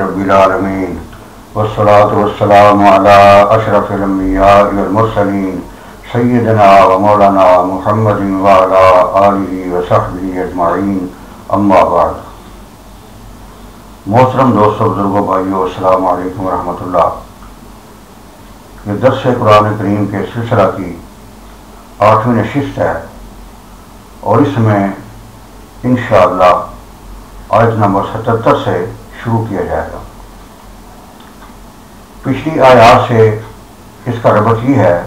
رب العالمین والصلاة والسلام علی اشرف الانبیاء والمرسلین سیدنا و مولانا محمد وعلی آلہ وصحبہ اجمعین، اما بعد۔ محترم دوستو، بزرگوں، بھائیو، السلام علیکم ورحمۃ اللہ۔ یہ درس قرآن کریم کے سلسلہ کی 8ویں نشست ہے اور اس میں انشاءاللہ آیت نمبر 77 سے شروع کیا جائے گا۔ پچھلی آیات سے اس کا ربط یہ ہے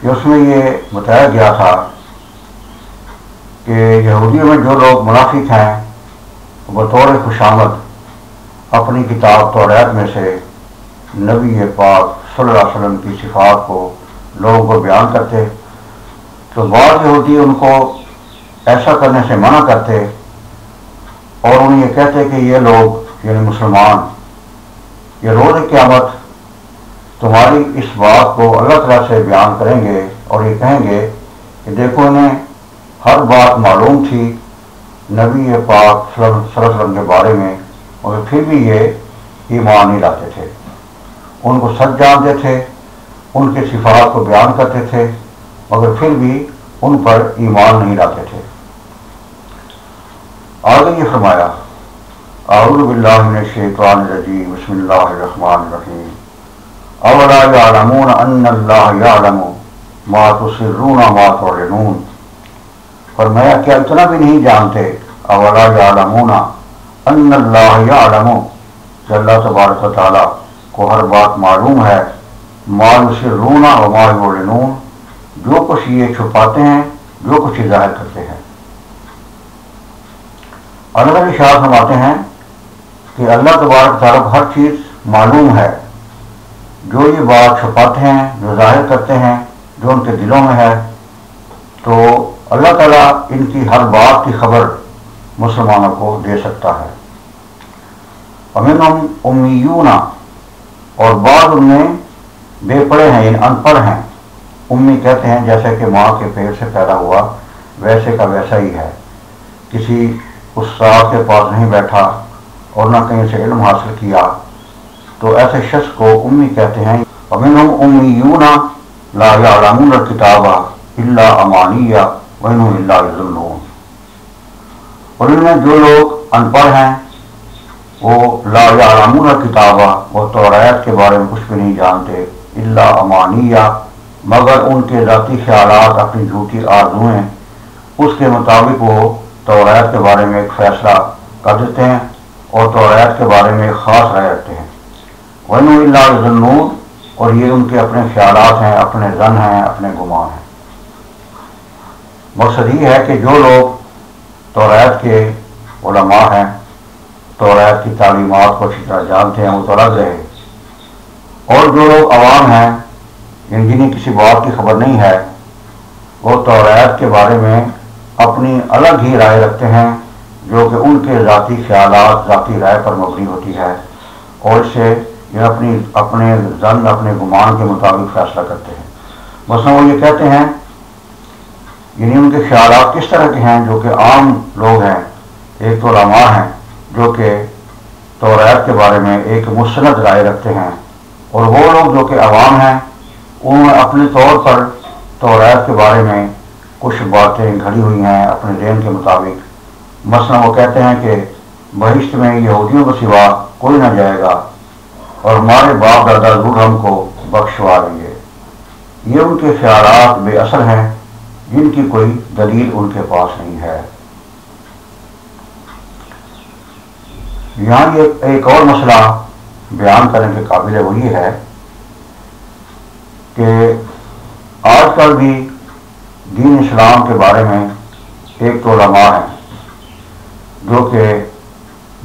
کہ اس میں یہ بتایا گیا تھا کہ یہودیوں میں جو لوگ منافق ہیں بطور خوشامد اپنی کتاب توریت میں سے نبی پاک صلی اللہ علیہ وسلم کی صفات کو لوگوں کو بیان کرتے، تو بعض یہودی ان کو ایسا کرنے سے منع کرتے اور انہیں یہ کہتے کہ یہ لوگ یعنی مسلمان یہ روز قیامت تمہاری اس بات کو اللہ تعالیٰ سے بیان کریں گے اور یہ کہیں گے کہ دیکھو انہیں ہر بات معلوم تھی نبی پاک صلی اللہ علیہ وسلم کے بارے میں، مگر پھر بھی یہ ایمان نہیں لاتے تھے، ان کو سچ جانتے تھے، ان کے صفات کو بیان کرتے تھے، مگر پھر بھی ان پر ایمان نہیں لاتے تھے۔ آگے یہ فرمایا، اعوذ باللہ من الشیطان الرجیم، بسم اللہ الرحمن الرحیم، اولا یعلمون ان اللہ یعلم ما تسرون ما تعلنون۔ فرمایا کیا اتنا بھی نہیں جانتے، اولا یعلمون ان اللہ یعلم کہ اللہ تبارک و تعالیٰ کو ہر بات معلوم ہے، ما یسرون و ما یعلنون، جو کچھ یہ چھپاتے ہیں جو کچھ یہ ظاہر کرتے ہیں۔ اللہ ارشاد فرماتے ہیں کہ اللہ تبارک تعالیٰ کو ہر چیز معلوم ہے، جو یہ بات چھپاتے ہیں جو ظاہر کرتے ہیں جو ان کے دلوں میں ہے، تو اللہ تعالیٰ ان کی ہر بات کی خبر مسلمانوں کو دے سکتا ہے۔ ومنہم امیون، اور بعض ان میں بے پڑھے ہیں یعنی ان پڑھ ہیں۔ امی کہتے ہیں جیسے کہ ماں کے پیٹ سے پیدا ہوا ویسے کا ویسا ہی ہے، کسی استاد کے پاس نہیں بیٹھا اور نہ کہیں سے علم حاصل کیا، تو ایسے شخص کو امی کہتے ہیں۔ ومنہم امیون لا یعلمون الکتاب الا امانیہ وانہم الا یظنون، اور ان میں جو لوگ ان پڑھ ہیں وہ لا یعلمون الکتاب، وہ توریت کے بارے میں کچھ بھی نہیں جانتے، الا امانیہ، مگر ان کے ذاتی خیالات، اپنی جھوٹی آرزویں، اس کے مطابق وہ توریت کے بارے میں ایک فیصلہ کر دیتے ہیں اور توریت کے بارے میں ایک خاص رائے رکھتے ہیں۔ وَإِنَّهُ إِلَّا يَظُنُّونَ، اور یہ ان کے اپنے خیالات ہیں، اپنے ظن ہیں، اپنے گمان ہیں۔ مقصد یہ ہے کہ جو لوگ توریت کے علماء ہیں، توریت کی تعلیمات کو اچھی طرح جانتے ہیں، وہ تو الگ رہے، اور جو لوگ عوام ہیں جنہیں کسی بات کی خبر نہیں ہے، وہ توریت کے بارے میں اپنی الگ ہی رائے رکھتے ہیں جو کہ ان کے ذاتی خیالات، ذاتی رائے پر مبنی ہوتی ہے، اور اس سے یہ اپنے ظن، اپنے گمان کے مطابق فیصلہ کرتے ہیں۔ مثلا وہ یہ کہتے ہیں، یعنی ان کے خیالات کس طرح کے ہیں، جو کہ عام لوگ ہیں، ایک تو علماء ہیں جو کہ توریت کے بارے میں ایک مستند رائے رکھتے ہیں، اور وہ لوگ جو کہ عوام ہیں انہوں نے اپنے طور پر توریت کے بارے میں کچھ باتیں گھڑی ہوئی ہیں اپنے ذہن کے مطابق۔ مثلا وہ کہتے ہیں کہ بہشت میں یہودیوں کے سوا کوئی نہ جائے گا اور ہمارے باپ دادا ضرور ہم کو بخشوا دیں گے۔ یہ ان کے خیالات بے اثر ہیں جن کی کوئی دلیل ان کے پاس نہیں ہے۔ یہاں یہ ایک اور مسئلہ بیان کرنے کے قابل ہے، وہ یہ ہے کہ آج کل بھی دین اسلام کے بارے میں ایک تو علماء ہیں جو کہ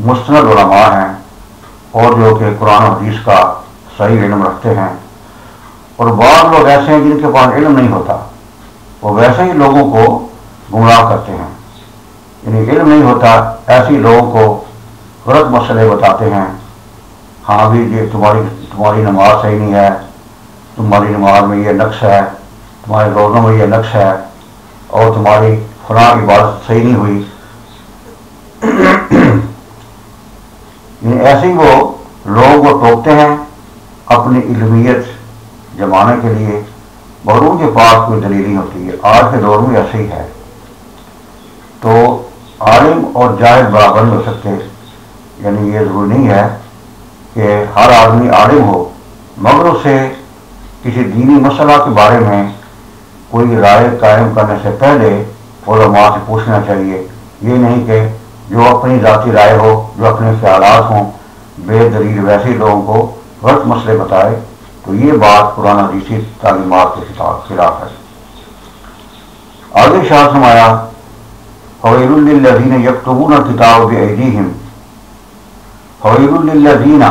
مستند علماء ہیں اور جو کہ قرآن و حدیث کا صحیح علم رکھتے ہیں، اور بعض لوگ ایسے ہیں جن کے پاس علم نہیں ہوتا، وہ ویسے ہی لوگوں کو گمراہ کرتے ہیں، یعنی علم نہیں ہوتا ایسی لوگوں کو غلط مسئلے بتاتے ہیں۔ ہاں بھی یہ تمہاری نماز صحیح نہیں ہے، تمہاری نماز میں یہ نقص ہے، تمہارے روزوں میں یہ نقص ہے، اور تمہاری فلاں عبادت صحیح نہیں ہوئی۔ ایسے ہی وہ لوگوں کو ٹوکتے ہیں اپنی علمیت جمانے کے لیے، اور ان کے پاس کوئی دلیل نہیں ہوتی ہے۔ آج کے دور میں ایسے ہی ہے۔ تو عالم اور جاہل برابر نہیں ہو سکتے، یعنی یہ ضروری نہیں ہے کہ ہر آدمی عالم ہو، مگر اسے کسی دینی مسئلہ کے بارے میں کوئی رائے قائم کرنے سے پہلے علماء سے پوچھنا چاہیے۔ یہ نہیں کہ جو اپنی ذاتی رائے ہو، جو اپنے خیالات ہوں، بے دلیل ویسے لوگوں کو غلط مسئلے بتائے، تو یہ بات قرآن حدیثی تعلیمات کے خلاف ہے۔ آگے ارشاد فرمایا فویل للذین یکتبون الکتاب بایدیہم، فویل للذین،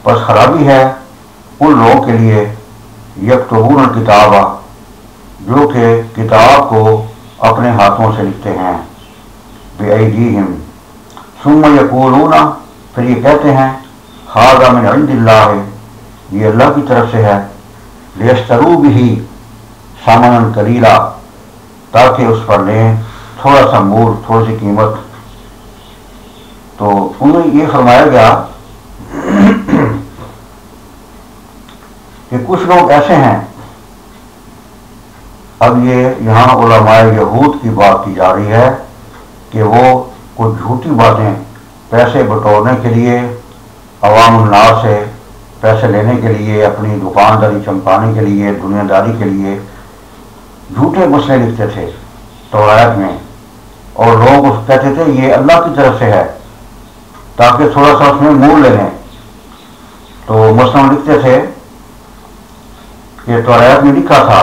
پس خرابی ہے ان لوگوں کے لیے یکتبون الکتاب، جو کہ کتاب کو اپنے ہاتھوں سے لکھتے ہیں، بایدیہم، ثم یقولون، پھر یہ کہتے ہیں ھذا من عند اللہ، یہ اللہ کی طرف سے ہے، لیشتروا بہ ثمنا قلیلا، تاکہ اس پر لیں تھوڑا سا مول، تھوڑی سی قیمت۔ تو انہیں یہ فرمایا گیا کہ کچھ لوگ ایسے ہیں، اب یہ یہاں علماء یہود کی بات کی جا رہی ہے کہ وہ کچھ جھوٹی باتیں پیسے بٹورنے کے لیے، عوام الناس سے پیسے لینے کے لیے، اپنی دکانداری چمکانے کے لیے، دنیا داری کے لیے جھوٹے مسئلے لکھتے تھے توریت میں، اور لوگ اس کہتے تھے یہ اللہ کی طرف سے ہے، تاکہ تھوڑا سا اس میں مول لے لیں۔ تو مثلاً لکھتے تھے کہ توریت میں لکھا تھا،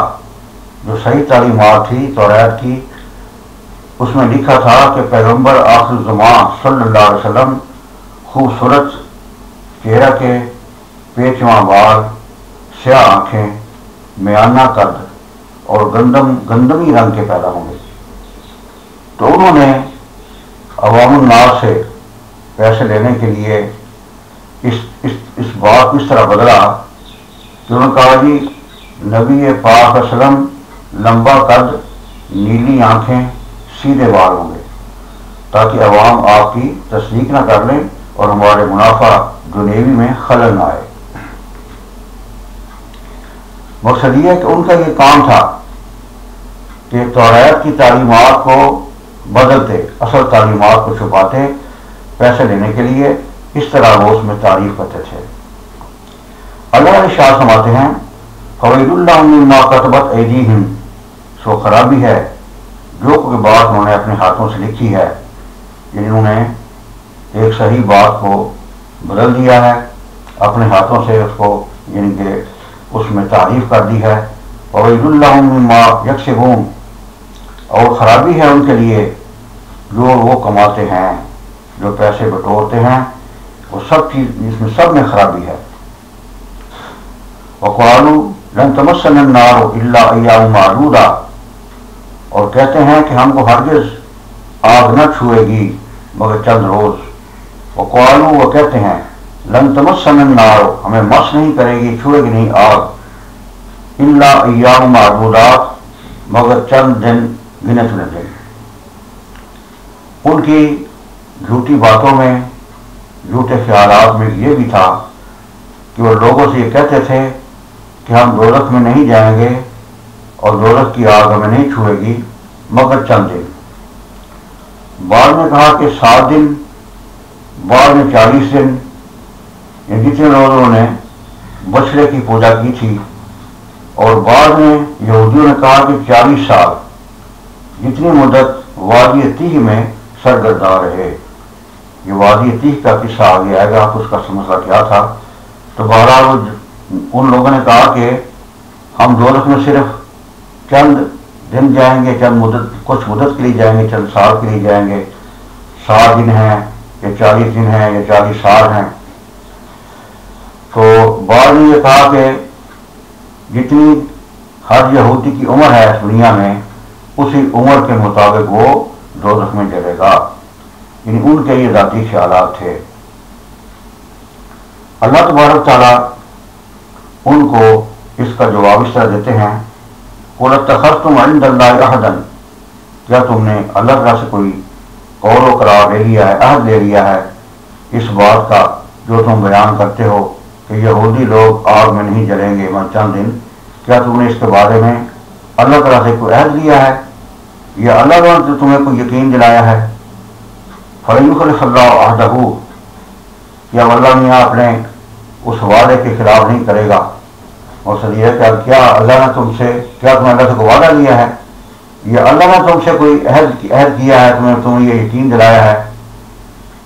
جو صحیح تعلیمات تھی توریت کی، اس میں لکھا تھا کہ پیغمبر آخر الزمان صلی اللہ علیہ وسلم خوبصورت چہرہ کے، پیچواں بال، سیاہ آنکھیں، میانہ قد اور گندمی رنگ کے پیدا ہوں گے۔ تو انہوں نے عوام الناس سے پیسے لینے کے لیے اس بات کو اس طرح بدلا کہ انہوں نے کہا جی نبی پاک علیہ وسلم لمبا قد، نیلی آنکھیں، سیدھے بال ہوں گے، تاکہ عوام آپ کی تصدیق نہ کر لیں اور ہمارے منافع دنیوی میں خلل نہ آئے۔ مقصد یہ ہے کہ ان کا یہ کام تھا کہ توریت کی تعلیمات کو بدلتے، اصل تعلیمات کو چھپاتے پیسے لینے کے لیے، اس طرح وہ اس میں تعریف کرتے تھے۔ اللہ ارشاد فرماتے ہیں فویل لہم مما کتبت ایدیہم، سو خرابی ہے جو کوئی بات انہوں نے اپنے ہاتھوں سے لکھی ہے، یعنی انہوں نے ایک صحیح بات کو بدل دیا ہے اپنے ہاتھوں سے، اس کو یعنی کہ اس میں تعریف کر دی ہے۔ فویل لہم مما یکسبون، اور خرابی ہے ان کے لیے جو وہ کماتے ہیں، جو پیسے بٹورتے ہیں، وہ سب چیز اس میں سب میں خرابی ہے۔ وقالوا لن تمسنا النار الا ایام معدودہ، اور کہتے ہیں کہ ہم کو ہرگز آگ نہ چھوئے گی مگر چند روز۔ وقالوا، وہ کہتے ہیں لن تمسنا النار، ہمیں مس نہیں کرے گی، چھوئے گی نہیں آگ، الا ایام معدودات، مگر چند دن گنے چنے دن۔ ان کی جھوٹی باتوں میں، جھوٹے خیالات میں یہ بھی تھا کہ وہ لوگوں سے یہ کہتے تھے کہ ہم دوزخ میں نہیں جائیں گے اور دوزخ کی آگ ہمیں نہیں چھوئے گی مگر چند دن۔ بعد میں کہا کہ 7 دن، بعد میں 40 دن، جتنے لوگوں نے بچڑے کی پوجا کی تھی، اور بعد میں یہودیوں نے کہا کہ 40 سال، جتنی مدت وادی تیہ میں سرگرداں رہے۔ یہ وادی تیہ کا قصہ آگے آئے گا، اس کا مسئلہ کیا تھا۔ تو بہرحال ان لوگوں نے کہا کہ ہم دوزخ میں صرف چند دن جائیں گے، چند مدت، کچھ مدت کے لیے جائیں گے، چند سال کے لیے جائیں گے، 7 دن ہیں یا 40 دن ہیں یا 40 سال ہیں۔ تو بعد میں یہ کہا کہ جتنی ہر یہودی کی عمر ہے اس دنیا میں، اسی عمر کے مطابق وہ دوزخ میں جلے گا، یعنی ان کے یہ ذاتی خیالات تھے۔ اللہ تبارک تعالیٰ ان کو اس کا جواب اس طرح دیتے ہیں قُلْ اتَّخَذْتُمْ عِندَ اللَّهِ عَهْدًا، کیا تم نے اللہ تعالیٰ سے کوئی قول و قرار لے لیا ہے، عہد لے لیا ہے، اس بات کا جو تم بیان کرتے ہو کہ یہودی لوگ آگ میں نہیں جلیں گے من چند دن، کیا تم نے اس کے بارے میں اللہ تعالیٰ سے کوئی عہد لیا ہے یا اللہ تعالیٰ نے تمہیں کوئی یقین دلایا ہے؟ فَلَن يُخْلِفَ اللَّهُ عَهْدَهُ، کیا اللہ میاں اپنے اس وعدے کے خلاف نہیں کرے گا؟ مقصد یہ ہے کہ کیا اللہ نے تم سے اللہ سے کوئی وعدہ لیا ہے یا اللہ نے تم سے کوئی عہد کیا ہے، تمہیں یہ یقین دلایا ہے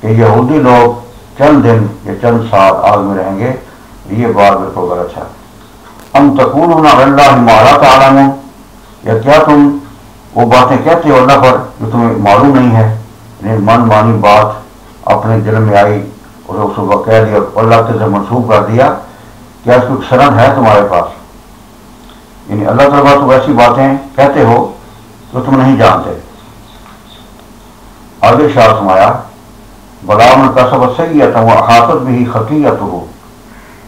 کہ یہودی لوگ چند دن یا چند سال آگ میں رہیں گے؟ یہ بات بالکل غلط ہے۔ ام تقولون علی اللہ ما لا تعلمون، یا کیا تم وہ باتیں کہتے ہو اللہ پر جو تمہیں معلوم نہیں ہے؟ یعنی من مانی بات اپنے دل میں آئی اور اس کو کہہ دیا، اللہ کے سے منسوخ کر دیا، کیا اس کی سند ہے تمہارے پاس؟ یعنی اللہ تعالیٰ تو ایسی باتیں کہتے ہو جو تم نہیں جانتے۔ آگے ارشاد فرمایا بلا من کسب سیئۃ واحاطت بہ خطیئتہ،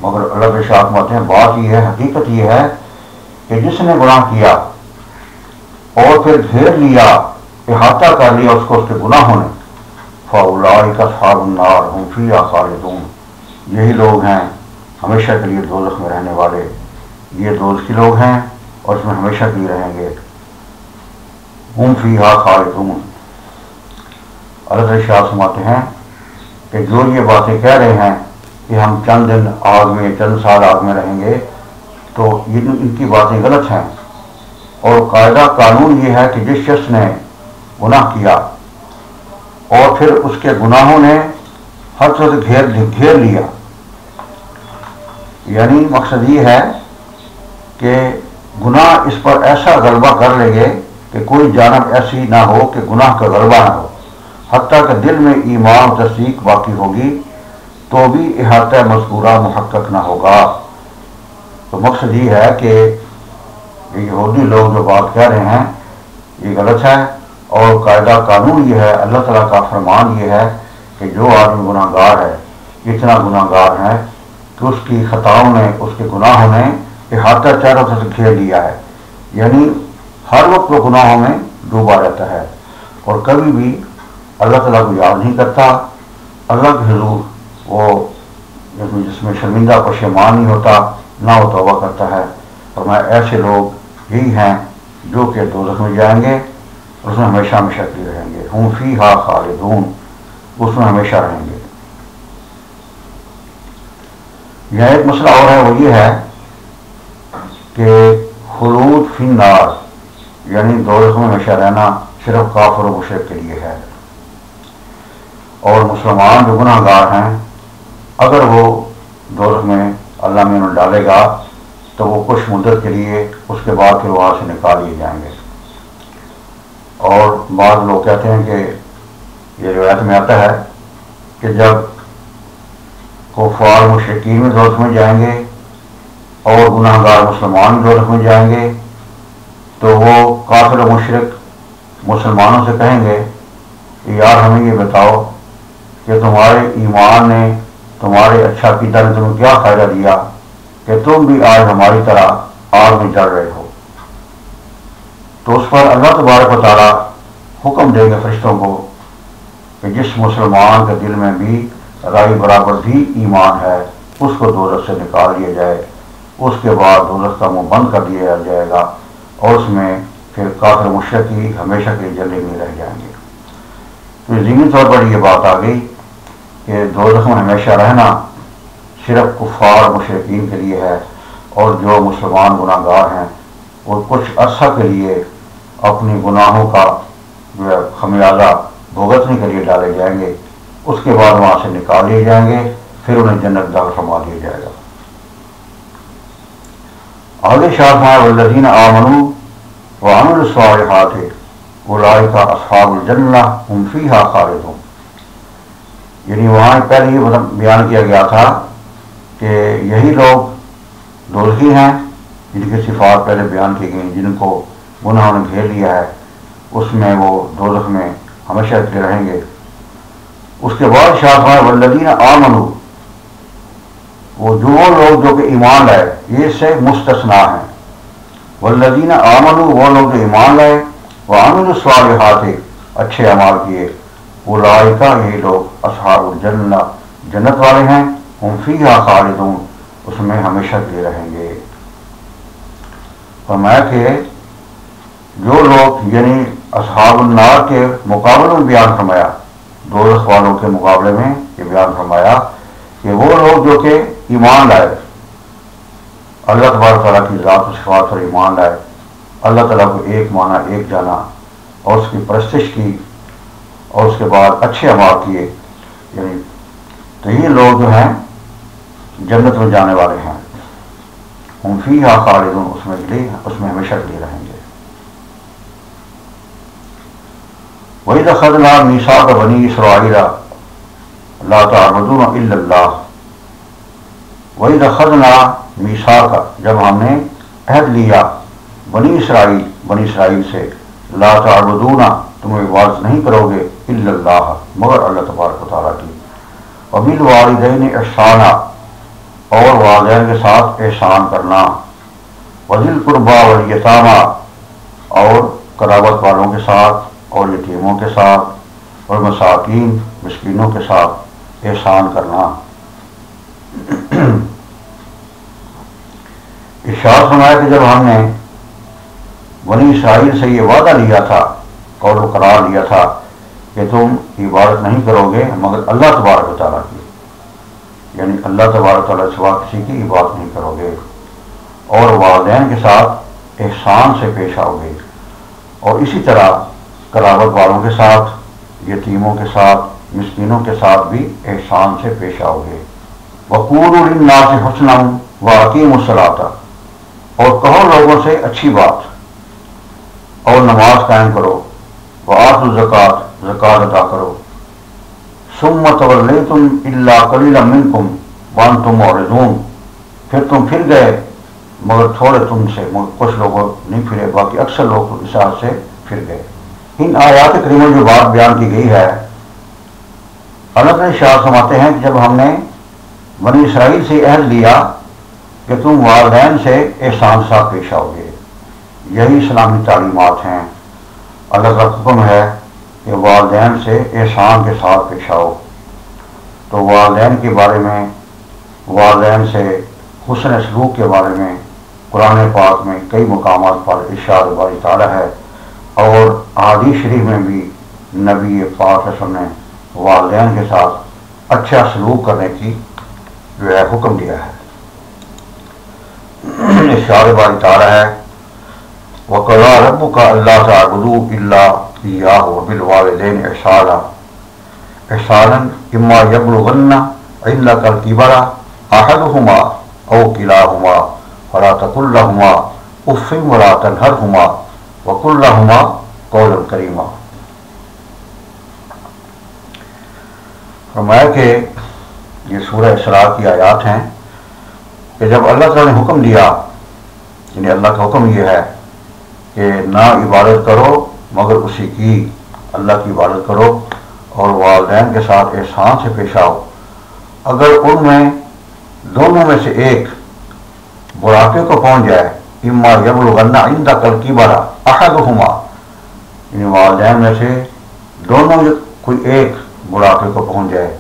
مگر اللہ کے ارشاد فرماتے ہیں بات یہ ہے، حقیقت یہ ہے کہ جس نے گناہ کیا اور پھر گھیر لیا، احاطہ کر لیا اس کو اس کے گناہوں نے، فاولئک اصحاب النار ھم فیہا خالدون، یہی لوگ ہیں ہمیشہ کے لیے دوزخ میں رہنے والے، یہ دوزخی لوگ ہیں اور اس میں ہمیشہ کے لیے رہیں گے۔ ھم فیہا خالدون۔ اللہ تعالیٰ ارشاد فرماتے ہیں کہ جو یہ باتیں کہہ رہے ہیں کہ ہم چند دن آگ میں چند سال آگ میں رہیں گے، تو ان کی باتیں غلط ہیں، اور قاعدہ قانون یہ ہے کہ جس شخص نے گناہ کیا اور پھر اس کے گناہوں نے ہر طرف گھیر لیا، یعنی مقصد یہ ہے کہ گناہ اس پر ایسا غلبہ کر لے گے کہ کوئی جانب ایسی نہ ہو کہ گناہ کا غلبہ نہ ہو، حتیٰ کہ دل میں ایمان و تصدیق باقی ہوگی تو بھی احاطہ مذکورہ محقق نہ ہوگا۔ تو مقصد یہ ہے کہ یہودی لوگ جو بات کہہ رہے ہیں یہ غلط ہے، اور قاعدہ قانون یہ ہے، اللہ تعالیٰ کا فرمان یہ ہے کہ جو آدمی گناہ گار ہے، اتنا گناہ گار ہے کہ اس کی خطاؤں نے، اس کے گناہوں نے احاطہ چاروں سے گھیر لیا ہے، یعنی ہر وقت وہ گناہوں میں ڈوبا رہتا ہے اور کبھی بھی اللہ تعالیٰ کو یاد نہیں کرتا، اللہ کے حضور وہ جس میں شرمندہ پشیمان نہیں ہوتا، نہ وہ توبہ کرتا ہے۔ اور میں ایسے لوگ یہی ہیں جو کہ دوزخ میں جائیں گے اور اس میں ہمیشہ ہمیشہ کے لیے رہیں گے، ھم فیہا خالدون، اس میں ہمیشہ رہیں گے۔ یہاں ایک مسئلہ اور ہے، وہ یہ ہے کہ خلود فی النار، یعنی دوزخ میں ہمیشہ رہنا صرف کافر و مشرک کے لیے ہے، اور مسلمان جو گناہ گار ہیں اگر وہ دوزخ میں اللہ میں انہیں ڈالے گا تو وہ کچھ مدت کے لیے، اس کے بعد پھر وہاں سے نکال لیے جائیں گے۔ اور بعض لوگ کہتے ہیں کہ یہ روایت میں آتا ہے کہ جب کفار مشرکین میں دوزخ میں جائیں گے اور گناہ گار مسلمان دوزخ میں جائیں گے تو وہ کافر و مشرک مسلمانوں سے کہیں گے کہ یار ہمیں یہ بتاؤ کہ تمہارے ایمان نے، تمہارے اچھا عقیدہ نے تمہیں کیا فائدہ دیا کہ تم بھی آج ہماری طرح آگ میں جل رہے ہو؟ تو اس پر اللہ تبارک و تعالیٰ حکم دیں گے فرشتوں کو کہ جس مسلمان کے دل میں بھی رائی برابر بھی ایمان ہے اس کو دوزخ سے نکال دیا جائے، اس کے بعد دوزخ کا منہ بند کر دیا جائے گا اور اس میں پھر کافر مشرک ہی ہمیشہ کے لیے جلے میں رہ جائیں گے۔ تو ذہنی طور پر یہ بات آ گئی کہ دوزخ میں ہمیشہ رہنا صرف کفار مشرکین کے لیے ہے، اور جو مسلمان گناہ گار ہیں وہ کچھ عرصہ کے لیے اپنی گناہوں کا جو ہے خمیازہ بھگتنے کے لیے ڈالے جائیں گے، اس کے بعد وہاں سے نکال لیے جائیں گے، پھر انہیں جنت داخل فرما دیا جائے گا۔ آگے شاہ ہے والذین آمنوا وعملوا الصالحات اولئک اصحاب الجنہ ھم فیہا خالدون، یعنی وہاں پہلے یہ بیان کیا گیا تھا کہ یہی لوگ دوزخی ہیں جن کی صفات پہلے بیان کی گئی، جن کو گناہوں نے گھیر لیا ہے، اس میں وہ دوزخ میں ہمیشہ کے لیے رہیں گے۔ اس کے بعد شاہ ہے والذین آمنوا، وہ لوگ جو کہ ایمان لائے، یہ سے مستثنا ہیں۔ والذین آمنوا، وہ لوگ جو ایمان لائے، وعملوا الصالحات، اچھے اعمال کیے، اولئک، یہی لوگ، اصحاب الجنہ، جنت والے ہیں، ہم فیہا خالدون، اس میں ہمیشہ کے لیے رہیں گے۔ فرمایا کہ جو لوگ یعنی اصحاب النار کے مقابلے میں بیان فرمایا، دوزخ والوں کے مقابلے میں یہ بیان فرمایا کہ وہ لوگ جو کہ ایمان لائے، اللہ تبارک تعالیٰ کی ذات و صفات پر ایمان لائے، اللہ تعالیٰ کو ایک مانا، ایک جانا اور اس کی پرستش کی، اور اس کے بعد اچھے اعمال کیے، یعنی تو یہ لوگ جو ہیں جنت میں جانے والے ہیں۔ ہم فیہا خالدون، اس میں ہمیشہ کے لیے رہیں گے۔ وَإِذْ أَخَذْنَا مِيثَاقَ بَنِي إِسْرَائِيلَ لَا تَعْبُدُونَ إِلَّا اللَّهَ۔ وَإِذْ أَخَذْنَا مِيثَاقَ، جب ہم نے عہد لیا بنی اسرائیل سے، لا تعبدون، تم عبادت نہیں کرو گے، الا اللہ، مگر اللہ تبارک و تعالیٰ کی، وبالوالدین احسانا، اور والدین کے ساتھ احسان کرنا، وذی القربی والیتامی، اور قرابت والوں کے ساتھ اور یتیموں کے ساتھ، اور مساکین، مسکینوں کے ساتھ احسان کرنا۔ ارشاد فرمایا کہ جب ہم نے بنی اسرائیل سے یہ وعدہ لیا تھا، قول و قرار لیا تھا کہ تم عبادت نہیں کرو گے مگر اللہ تبارک و تعالیٰ کی، یعنی اللہ تبارک و تعالیٰ سوا کسی کی عبادت نہیں کرو گے، اور والدین کے ساتھ احسان سے پیش آؤ گے، اور اسی طرح قرابت والوں کے ساتھ، یتیموں کے ساتھ، مسکینوں کے ساتھ بھی احسان سے پیش آؤ گے۔ وَقُولُوا لِلنَّاسِ حُسْنًا وَأَقِیمُوا الصَّلَاةَ، اور کہو لوگوں سے اچھی بات، اور نماز قائم کرو، وآتوا الزکوٰۃ، زکوٰۃ ادا کرو، ثم تولیتم الا قلیلا منکم وانتم معرضون، پھر تم پھر گئے مگر تھوڑے تم سے، مگر کچھ لوگ نہیں پھرے، باقی اکثر لوگ اس حساب سے پھر گئے۔ ان آیات کریمہ جو بات بیان کی گئی ہے، اللہ تعالیٰ ارشاد فرماتے ہیں کہ جب ہم نے بنی اسرائیل سے عہد لیا کہ تم والدین سے احسان سے پیش آؤ گے، یہی اسلامی تعلیمات ہیں۔ اللہ کا حکم ہے کہ والدین سے احسان کے ساتھ پیش آؤ، تو والدین کے بارے میں، والدین سے حسن سلوک کے بارے میں قرآن پاک میں کئی مقامات پر ارشاد باری تعالیٰ ہے، اور احادیث شریف میں بھی نبی پاک صلی اللہ علیہ وسلم نے والدین کے ساتھ اچھا سلوک کرنے کی جو ہے حکم دیا ہے۔ ارشاد باری تعالیٰ ہے وَقَضَىٰ رَبُّكَ أَلَّا تَعْبُدُوا إِلَّا إِيَّاهُ وَبِالْوَالِدَيْنِ إِحْسَانًا إِمَّا يَبْلُغَنَّ عِندَكَ الْكِبَرَ أَحَدُهُمَا أَوْ كِلَاهُمَا فَلَا تَقُل لَّهُمَا أُفٍّ وَلَا تَنْهَرْهُمَا وَقُل لَّهُمَا قَوْلًا كَرِيمًا۔ فرمایا کہ یہ سورہ اسراء کی آیات ہیں کہ جب اللہ تعالیٰ نے حکم دیا، یعنی اللہ کا حکم یہ ہے کہ نہ عبادت کرو مگر اسی کی، اللہ کی عبادت کرو اور والدین کے ساتھ احسان سے پیش آؤ، اگر ان میں دونوں میں سے ایک بڑھاپے کو پہنچ جائے، اما یبلغن عندک الکبر احدہما، یعنی والدین میں سے دونوں کوئی ایک بڑھاپے کو پہنچ جائے،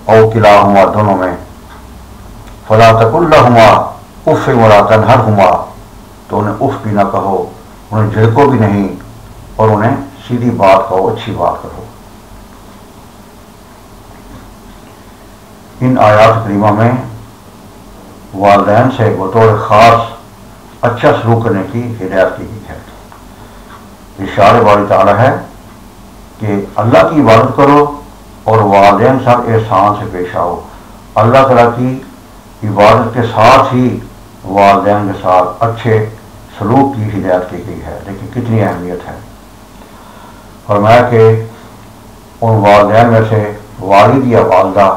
او کلاہما، دونوں میں، فلا تقل لہما اف ولا تنہرہما، تو انہیں اف بھی نہ کہو، انہیں جھڑکو بھی نہیں، اور انہیں سیدھی بات کہو، اچھی بات کہو۔ ان آیات کریمہ میں والدین سے بطور خاص اچھا سلوک کرنے کی ہدایت کی گئی ہے۔ ارشاد باری تعالیٰ ہے کہ اللہ کی عبادت کرو اور والدین کے ساتھ احسان سے پیش آؤ۔ اللہ تعالیٰ کی عبادت کے ساتھ ہی والدین کے ساتھ اچھے سلوک کی ہدایت کی گئی ہے۔ لیکن کتنی اہمیت ہے۔ فرمایا کہ ان والدین میں سے والد یا والدہ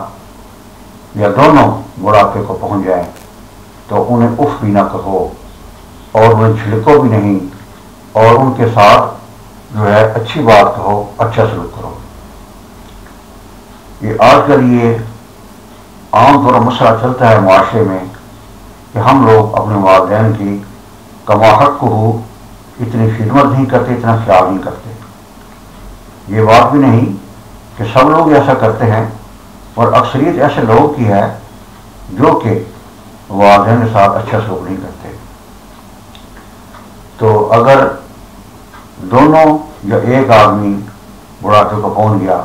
یا دونوں بڑھاپے کو پہنچ جائیں تو انہیں اف بھی نہ کہو اور انہیں جھڑکو بھی نہیں، اور ان کے ساتھ جو ہے اچھی بات کہو، اچھا سلوک کرو۔ یہ آج کل یہ عام طور پر مسئلہ چلتا ہے معاشرے میں کہ ہم لوگ اپنے والدین کی کما حق کو اتنی خدمت نہیں کرتے، اتنا خیال نہیں کرتے۔ یہ بات بھی نہیں کہ سب لوگ ایسا کرتے ہیں، اور اکثریت ایسے لوگوں کی ہے جو کہ والدین کے ساتھ اچھا سلوک نہیں کرتے. تو اگر دونوں یا ایک آدمی بڑھاپے کو پہنچ گیا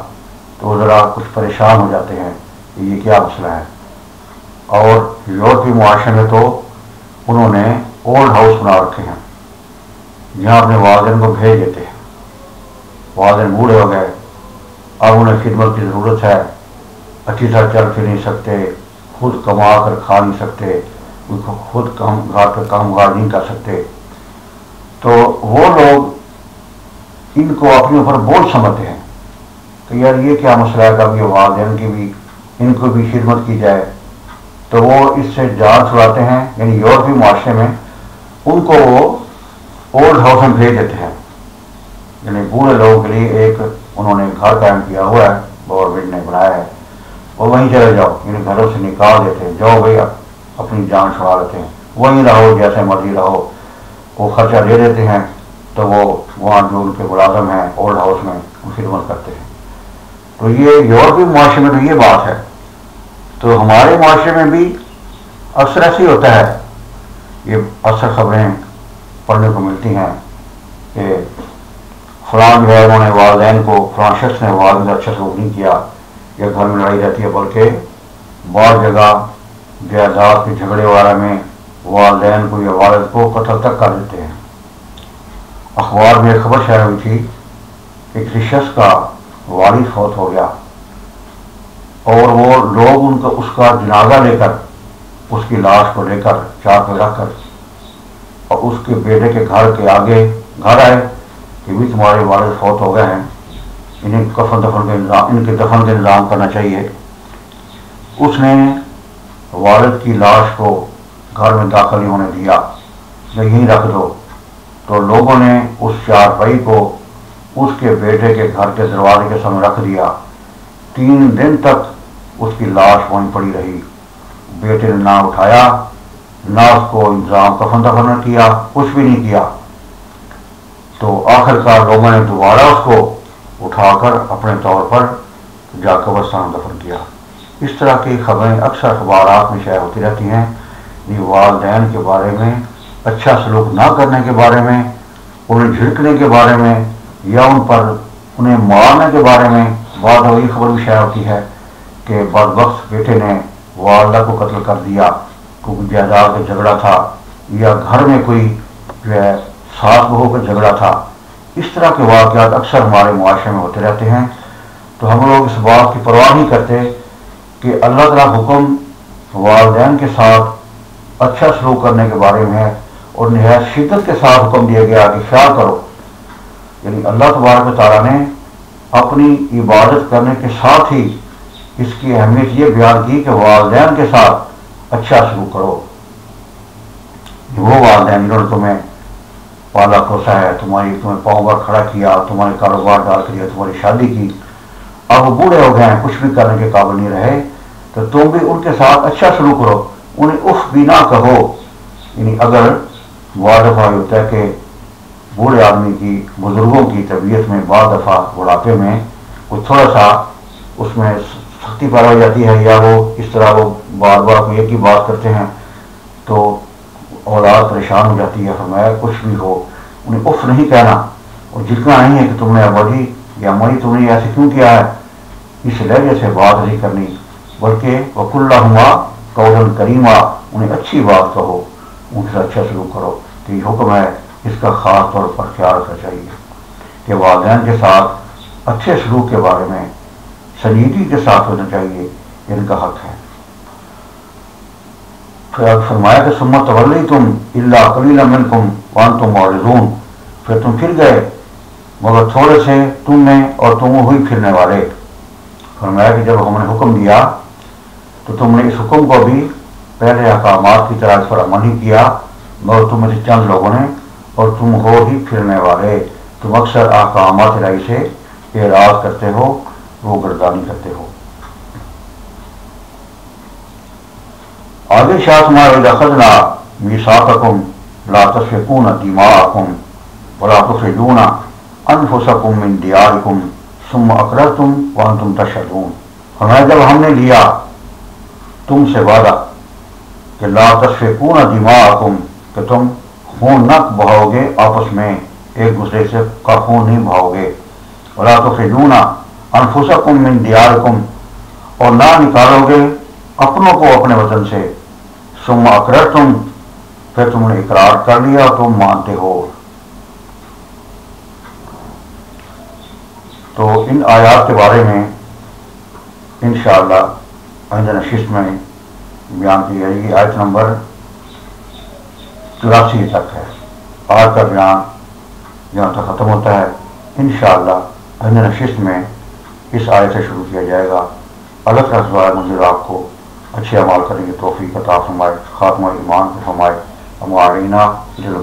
تو ذرا کچھ پریشان ہو جاتے ہیں کہ یہ کیا مسئلہ ہے. اور یورپی معاشرے میں تو انہوں نے اولڈ ہاؤس بنا رکھے ہیں جہاں اپنے والدین کو بھیج دیتے ہیں. والدین بوڑھے ہو گئے، اب انہیں خدمت کی ضرورت ہے، اچھی طرح چل پھر نہیں سکتے، خود کما کر کھا نہیں سکتے، خود گھر کا کام کاج نہیں کر سکتے. تو وہ لوگ ان کو اپنے اوپر بوجھ سمجھتے ہیں کہ یار یہ کیا مسئلہ ہے، کبھی والدین کی بھی ان کو بھی خدمت کی جائے. تو وہ اس سے جان چھڑاتے ہیں، یعنی یورپی معاشرے میں ان کو وہ اولڈ ہاؤس میں بھیج دیتے ہیں. یعنی بوڑھے لوگوں کے لیے ایک انہوں نے گھر قائم کیا ہوا ہے، گورنمنٹ نے بنایا ہے، اور وہیں چلے جاؤ، یعنی گھروں سے نکال دیتے ہیں، جاؤ بھائی اپنی جان چھڑا لیتے ہیں، وہیں رہو جیسے مرضی رہو. وہ خرچہ دے دیتے ہیں تو وہ وہاں جو ان کے ملازم ہیں اولڈ ہاؤس میں وہ خدمت کرتے ہیں. تو یہ یورپی معاشرے میں تو یہ بات ہے. تو ہمارے معاشرے میں بھی اکثر ایسے ہی ہوتا ہے. یہ اکثر خبریں پڑھنے کو ملتی ہیں کہ فلاں جو ہے انہوں نے والدین کو، فلاں شخص نے والدین کا اچھا سلوک نہیں کیا، یا گھر میں لڑائی رہتی ہے، بلکہ بعض جگہ جائیداد کے جھگڑے وغیرہ میں والدین کو یا والد کو قتل تک کر دیتے ہیں. اخبار میں ایک خبر شائع ہوئی تھی کہ کسی شخص کا والد فوت ہو گیا اور وہ لوگ ان کا اس کا جنازہ لے کر، اس کی لاش کو لے کر چار پہ رکھ کر، اور اس کے بیٹے کے گھر کے آگے گھر آئے کہ بھی تمہارے والد فوت ہو گئے ہیں، انہیں کفن دفن کے انتظام، ان کے دفن کا انتظام کرنا چاہیے. اس نے والد کی لاش کو گھر میں داخل نہیں ہونے دیا، یہیں رکھ دو. تو لوگوں نے اس چارپائی کو اس کے بیٹے کے گھر کے دروازے کے سامنے رکھ دیا. 3 دن تک اس کی لاش وہیں پڑی رہی. بیٹے نے نہ اٹھایا، نہ اس کو انتظام کفن دفن نہ کیا، کچھ بھی نہیں کیا. تو آخر کار لوگوں نے دوبارہ اس کو اٹھا کر اپنے طور پر جا قبرستان دفن کیا. اس طرح کی خبریں اکثر اخبارات میں شائع ہوتی رہتی ہیں. یہ والدین کے بارے میں، اچھا سلوک نہ کرنے کے بارے میں، انہیں جھڑکنے کے بارے میں، یا ان پر انہیں مارنے کے بارے میں بعض وہی خبر بھی شائع ہوتی ہے کہ بدبخت بیٹے نے والدہ کو قتل کر دیا، کیونکہ جائیداد کا جھگڑا تھا، یا گھر میں کوئی جو ہے ساس بہو کا جھگڑا تھا. اس طرح کے واقعات اکثر ہمارے معاشرے میں ہوتے رہتے ہیں. تو ہم لوگ اس بات کی پرواہ نہیں کرتے کہ اللہ تعالیٰ حکم والدین کے ساتھ اچھا سلوک کرنے کے بارے میں ہے، اور نہایت شدت کے ساتھ حکم دیا گیا کہ خیال کرو. یعنی اللہ تبارک و تعالیٰ نے اپنی عبادت کرنے کے ساتھ ہی اس کی اہمیت یہ بیان کی کہ والدین کے ساتھ اچھا سلوک کرو. وہ والدین جنہوں نے تمہیں پالا پوسا ہے، تمہیں پاؤں پر کھڑا کیا، تمہارے کاروبار ڈال کر دیا، تمہاری شادی کی، اب وہ بوڑھے ہو گئے ہیں، کچھ بھی کرنے کے قابل نہیں رہے، تو تم بھی ان کے ساتھ اچھا سلوک کرو، انہیں اف بھی نہ کہو. یعنی اگر بعض دفعہ ہوتا ہے کہ بوڑھے آدمی کی، بزرگوں کی طبیعت میں بعض دفعہ بڑھاپے میں وہ تھوڑا سا اس میں سختی پیدا ہو جاتی ہے، یا وہ اس طرح وہ بار بار کوئی ایک ہی بات کرتے ہیں تو اولاد پریشان ہو جاتی ہے. فرمایا کچھ بھی ہو انہیں اف نہیں کہنا، اور جتنا نہیں ہے کہ تم نے ابا جی یا اما جی تم نے ایسے کیوں کیا ہے، اس لہجے سے بات نہیں کرنی، بلکہ وَقُلْ لَهُمَا قَوْلًا كَرِيمًا، انہیں اچھی بات کہو، ان سے اچھا سلوک کرو. تو یہ حکم ہے، اس کا خاص طور پر خیال رکھنا چاہیے کہ والدین کے ساتھ اچھے سلوک کے بارے میں سنجیدگی کے ساتھ ہونا چاہیے، ان کا حق ہے. پھر فرمایا کہ ثُمَّ تَوَلَّيْتُمْ إِلَّا قَلِيلًا مِنْكُمْ وَأَنْتُمْ مُعْرِضُونَ، پھر تم پھر گئے مگر تھوڑے سے تم میں اور تم ہوئی پھرنے والے. فرمایا کہ جب ہم نے حکم دیا تو تم نے اس حکم کو بھی پہلے احکامات کی طرح اس پر عمل ہی کیا، مگر تم میں سے چند لوگوں نے، اور تم ہو ہی پھرنے والے، تم اکثر احکامات الہی سے اعراض کرتے ہو، وہ گردانی کرتے ہو. آگے شاہ تمہارے وَإِذْ أَخَذْنَا مِيثَاقَكُمْ لَا تَسْفِكُونَ دِمَاءَكُمْ وَلَا تُخْرِجُونَ أَنفُسَكُمْ مِنْ دِيَارِكُمْ ثُمَّ أَقْرَرْتُمْ وَأَنْتُمْ تَشْهَدُونَ. فرمایا جب ہم نے لیا تم سے وعدہ کہ لا تسفکون دماءکم، کہ تم خون نہ بہاؤ گے آپس میں، ایک دوسرے سے کا خون نہیں بہاؤ گے، ولا تخرجون انفسکم من دیارکم، اور نہ نکالو گے اپنوں کو اپنے وطن سے، ثم اقررتم، پھر تم نے اقرار کر لیا اور تم مانتے ہو۔ تو ان آیات کے بارے میں انشاءاللہ آئندہ نشست میں بیان کی جائے گی۔ آیت نمبر 84 تک ہے آج کا بیان، یہاں تک ختم ہوتا ہے۔ انشاءاللہ آئندہ نشست میں اس آیت سے شروع کیا جائے گا۔ اللہ تعالیٰ مجھے آپ کو اچھے اعمال کرنے کی توفیق عطا فرمائے، خاتمہ ایمان کو فرمائے، ہمارے جل